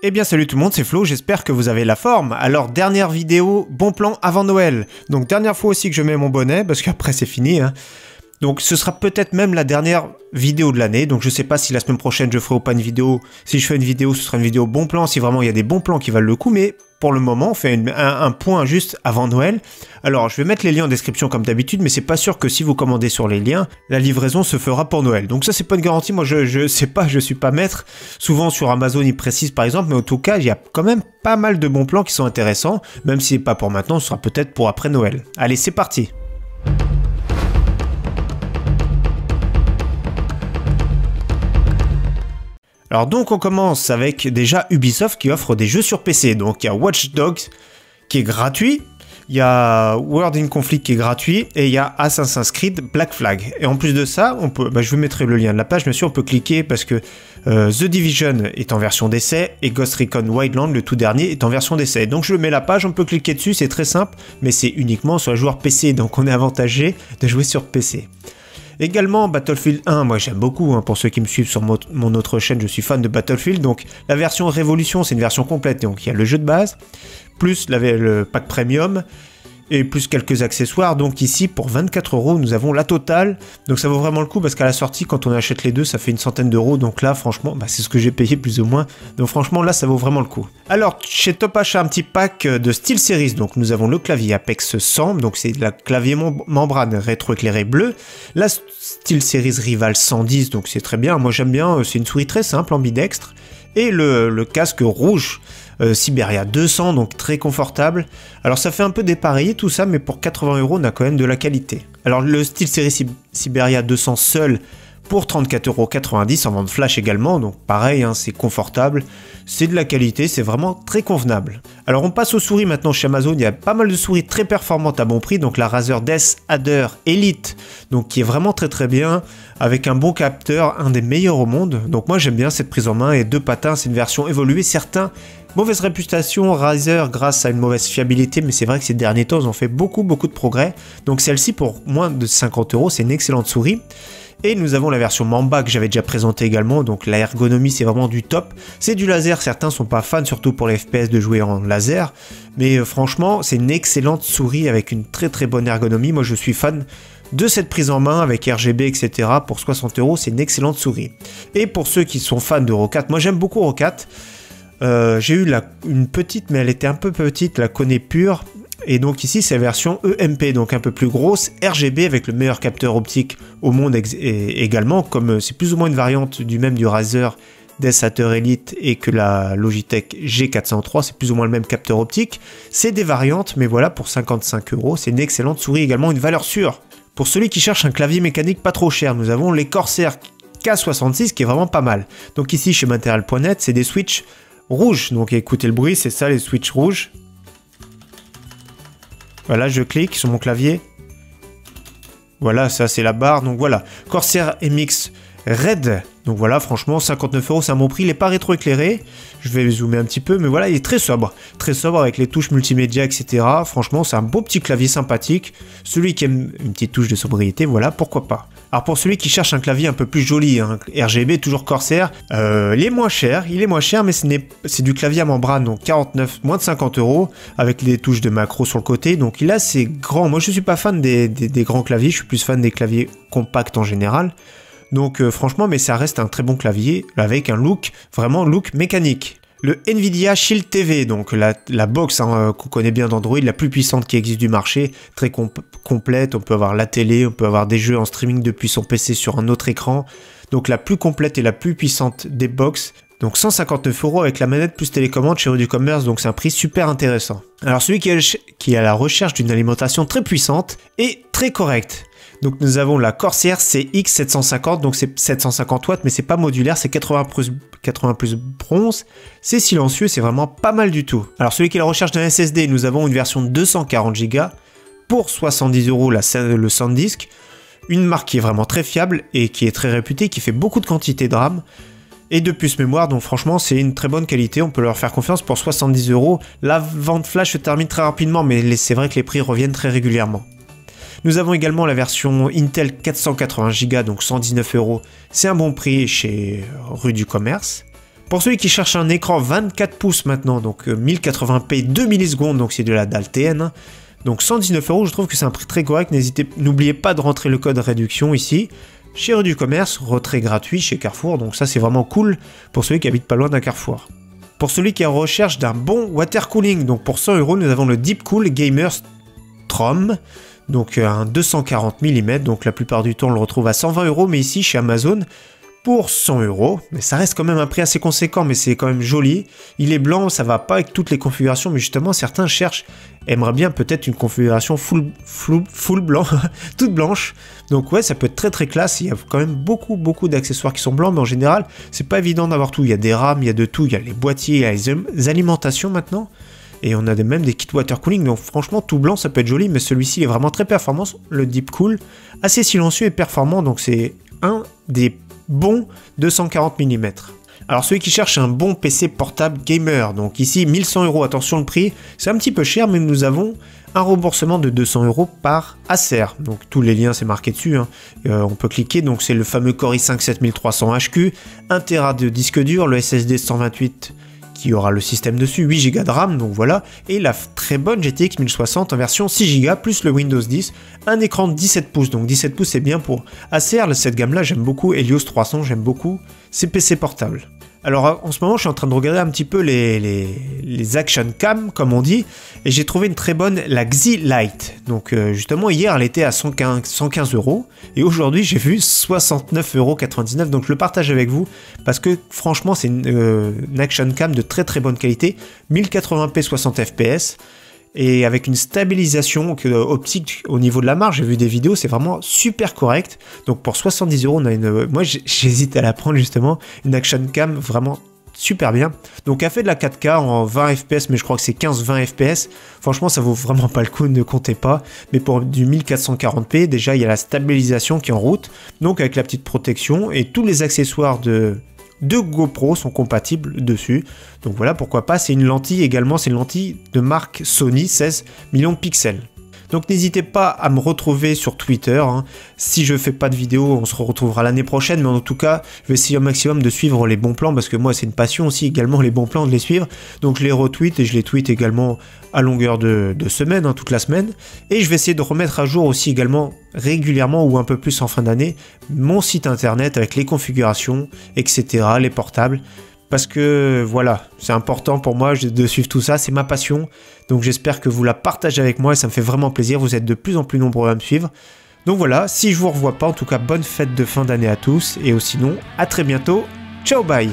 Eh bien salut tout le monde, c'est Flo, j'espère que vous avez la forme. Alors dernière vidéo, bon plan avant Noël. Donc dernière fois aussi que je mets mon bonnet, parce qu'après c'est fini. Donc ce sera peut-être même la dernière vidéo de l'année. Donc je sais pas si la semaine prochaine je ferai ou pas une vidéo. Si je fais une vidéo, ce sera une vidéo bon plan, si vraiment il y a des bons plans qui valent le coup. Mais pour le moment, on fait un point juste avant Noël. Alors je vais mettre les liens en description comme d'habitude, mais c'est pas sûr que si vous commandez sur les liens, la livraison se fera pour Noël. Donc ça c'est pas une garantie, moi je sais pas, je suis pas maître. Souvent sur Amazon ils précisent par exemple, mais en tout cas il y a quand même pas mal de bons plans qui sont intéressants. Même si c'est pas pour maintenant, ce sera peut-être pour après Noël. Allez, c'est parti. Alors donc on commence avec déjà Ubisoft qui offre des jeux sur PC. Donc il y a Watch Dogs qui est gratuit, il y a World in Conflict qui est gratuit et il y a Assassin's Creed Black Flag. Et en plus de ça, on peut, je vous mettrai le lien de la page, bien sûr on peut cliquer parce que The Division est en version d'essai et Ghost Recon Wildlands, le tout dernier, est en version d'essai. Donc je mets la page, on peut cliquer dessus, c'est très simple, mais c'est uniquement sur les joueurs PC, donc on est avantagé de jouer sur PC. Également Battlefield 1, moi j'aime beaucoup, pour ceux qui me suivent sur mon autre chaîne, je suis fan de Battlefield, donc la version Révolution c'est une version complète, donc il y a le jeu de base, plus le pack premium, et plus quelques accessoires, donc ici pour 24 € nous avons la totale, donc ça vaut vraiment le coup parce qu'à la sortie quand on achète les deux ça fait une centaine d'euros, donc là franchement c'est ce que j'ai payé plus ou moins, donc franchement là ça vaut vraiment le coup. Alors chez Top Achat un petit pack de SteelSeries, donc nous avons le clavier Apex 100, donc c'est la clavier membrane rétroéclairée bleue, la SteelSeries Rival 110, donc c'est très bien, moi j'aime bien, c'est une souris très simple, ambidextre, et le casque rouge Siberia 200, donc très confortable. Alors ça fait un peu dépareillé tout ça, mais pour 80 € on a quand même de la qualité. Alors le SteelSeries Siberia 200 seul pour 34,90 € en vente flash également, donc pareil, c'est confortable, c'est de la qualité, c'est vraiment très convenable. Alors on passe aux souris maintenant chez Amazon, il y a pas mal de souris très performantes à bon prix, donc la Razer Death Adder Elite, donc qui est vraiment très bien, avec un bon capteur, un des meilleurs au monde, donc moi j'aime bien cette prise en main, et deux patins, c'est une version évoluée, certains mauvaise réputation, Razer grâce à une mauvaise fiabilité, mais c'est vrai que ces derniers temps ils ont fait beaucoup de progrès, donc celle-ci pour moins de 50 €, c'est une excellente souris. Et nous avons la version Mamba que j'avais déjà présentée également, donc la ergonomie c'est vraiment du top. C'est du laser, certains sont pas fans, surtout pour les FPS de jouer en laser, mais franchement c'est une excellente souris avec une très bonne ergonomie. Moi je suis fan de cette prise en main avec RGB etc. Pour 60 €, c'est une excellente souris. Et pour ceux qui sont fans de Roccat, moi j'aime beaucoup Roccat. J'ai eu une petite, mais elle était un peu petite, la Kone Pure. Et donc ici c'est la version EMP, donc un peu plus grosse, RGB avec le meilleur capteur optique au monde également, comme c'est plus ou moins une variante du Razer Death Adder Elite et que la Logitech G403, c'est plus ou moins le même capteur optique. C'est des variantes, mais voilà, pour 55 €, c'est une excellente souris, également une valeur sûre. Pour celui qui cherche un clavier mécanique pas trop cher, nous avons les Corsair K66 qui est vraiment pas mal. Donc ici chez Material.net, c'est des switches rouges, donc écoutez le bruit, c'est ça les switches rouges. Voilà, je clique sur mon clavier. Voilà, ça c'est la barre. Donc voilà, Corsair MX Red. Donc voilà, franchement, 59 €, c'est un bon prix. Il n'est pas rétroéclairé. Je vais zoomer un petit peu, mais voilà, il est très sobre. Très sobre avec les touches multimédia, etc. Franchement, c'est un beau petit clavier sympathique. Celui qui aime une petite touche de sobriété, voilà, pourquoi pas. Alors pour celui qui cherche un clavier un peu plus joli, RGB, toujours Corsair, il est moins cher, mais c'est du clavier à membrane, donc moins de 50 €, avec les touches de macro sur le côté, donc là c'est grand. Moi je suis pas fan des grands claviers, je suis plus fan des claviers compacts en général, donc franchement, mais ça reste un très bon clavier, avec un look mécanique. Le Nvidia Shield TV, donc la box qu'on connaît bien d'Android, la plus puissante qui existe du marché, très complète, on peut avoir la télé, on peut avoir des jeux en streaming depuis son PC sur un autre écran, donc la plus complète et la plus puissante des box, donc 159 € avec la manette plus télécommande chez du commerce, donc c'est un prix super intéressant. Alors celui qui est à la recherche d'une alimentation très puissante et très correcte, donc nous avons la Corsair CX750, donc c'est 750 watts, mais c'est pas modulaire, c'est 80 plus bronze, c'est silencieux, c'est vraiment pas mal du tout. Alors celui qui est à la recherche d'un SSD, nous avons une version 240 Go pour 70 € le SanDisk, une marque qui est vraiment très fiable et qui est très réputée, qui fait beaucoup de quantité de RAM, et de puces mémoire, donc franchement c'est une très bonne qualité, on peut leur faire confiance pour 70 €. La vente flash se termine très rapidement, mais c'est vrai que les prix reviennent très régulièrement. Nous avons également la version Intel 480 Go, donc 119 €. C'est un bon prix chez Rue du Commerce. Pour celui qui cherche un écran 24 pouces maintenant, donc 1080p 2 millisecondes, donc c'est de la dalle TN, hein. Donc 119 €, je trouve que c'est un prix très correct. N'oubliez pas de rentrer le code réduction ici. Chez Rue du Commerce, retrait gratuit chez Carrefour, donc ça c'est vraiment cool pour celui qui habite pas loin d'un Carrefour. Pour celui qui est en recherche d'un bon water cooling, donc pour 100 €, nous avons le Deepcool Gamer Strom, donc un 240 mm, donc la plupart du temps on le retrouve à 120 €, mais ici chez Amazon, pour 100 €, mais ça reste quand même un prix assez conséquent, mais c'est quand même joli. Il est blanc, ça va pas avec toutes les configurations, mais justement certains aimeraient bien peut-être une configuration full blanc, toute blanche. Donc ouais, ça peut être très très classe. Il y a quand même beaucoup d'accessoires qui sont blancs, mais en général, c'est pas évident d'avoir tout. Il y a des rames, il y a de tout, il y a les boîtiers, il y a les alimentations maintenant. Et on a même des kits water cooling, donc franchement tout blanc ça peut être joli, mais celui-ci est vraiment très performant, le Deepcool, assez silencieux et performant, donc c'est un des bons 240 mm. Alors celui qui cherche un bon PC portable gamer, donc ici 1100 €, attention le prix, c'est un petit peu cher, mais nous avons un remboursement de 200 € par Acer, donc tous les liens c'est marqué dessus, hein. On peut cliquer, donc c'est le fameux Core i5 7300 HQ, 1 Tera de disque dur, le SSD 128 qui aura le système dessus, 8 Go de RAM, donc voilà, et la très bonne GTX 1060 en version 6 Go, plus le Windows 10, un écran de 17 pouces, donc 17 pouces c'est bien pour Acer, cette gamme là j'aime beaucoup, Helios 300 j'aime beaucoup, ces PC portables. Alors en ce moment je suis en train de regarder un petit peu les action cam comme on dit, et j'ai trouvé une très bonne, la Xi Lite. Donc justement hier elle était à 115 €, et aujourd'hui j'ai vu 69,99 €, donc je le partage avec vous, parce que franchement c'est une action cam de très bonne qualité, 1080p 60 fps, et avec une stabilisation optique au niveau de la marge, j'ai vu des vidéos, c'est vraiment super correct. Donc pour 70 €, on a une... Moi j'hésite à la prendre justement, une action cam vraiment super bien. Donc elle fait de la 4K en 20 fps, mais je crois que c'est 15-20 fps. Franchement ça vaut vraiment pas le coup, ne comptez pas. Mais pour du 1440p, déjà il y a la stabilisation qui est en route, donc avec la petite protection, et tous les accessoires de GoPro sont compatibles dessus, donc voilà, pourquoi pas. C'est une lentille également, c'est une lentille de marque Sony, 16 millions de pixels. Donc n'hésitez pas à me retrouver sur Twitter, hein. Si je fais pas de vidéo, on se retrouvera l'année prochaine, mais en tout cas, je vais essayer au maximum de suivre les bons plans, parce que moi c'est une passion aussi également, les bons plans, de les suivre. Donc je les retweet et je les tweet également à longueur de semaine, hein, toute la semaine. Et je vais essayer de remettre à jour aussi également régulièrement, ou un peu plus en fin d'année, mon site internet avec les configurations, etc., les portables. Parce que voilà, c'est important pour moi de suivre tout ça, c'est ma passion, donc j'espère que vous la partagez avec moi et ça me fait vraiment plaisir, vous êtes de plus en plus nombreux à me suivre. Donc voilà, si je vous revois pas, en tout cas bonne fête de fin d'année à tous, et sinon à très bientôt, ciao bye.